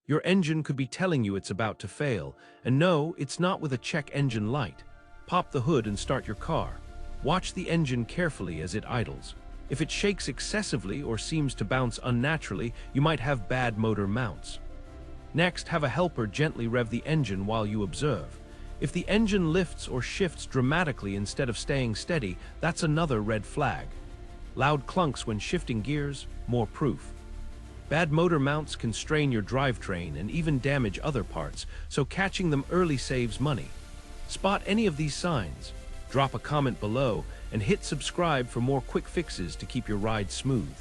Your engine could be telling you it's about to fail, and no, it's not with a check engine light. Pop the hood and start your car. Watch the engine carefully as it idles. If it shakes excessively or seems to bounce unnaturally, you might have bad motor mounts. Next, have a helper gently rev the engine while you observe. If the engine lifts or shifts dramatically instead of staying steady, that's another red flag. Loud clunks when shifting gears, more proof. Bad motor mounts can strain your drivetrain and even damage other parts, so catching them early saves money. Spot any of these signs, drop a comment below, and hit subscribe for more quick fixes to keep your ride smooth.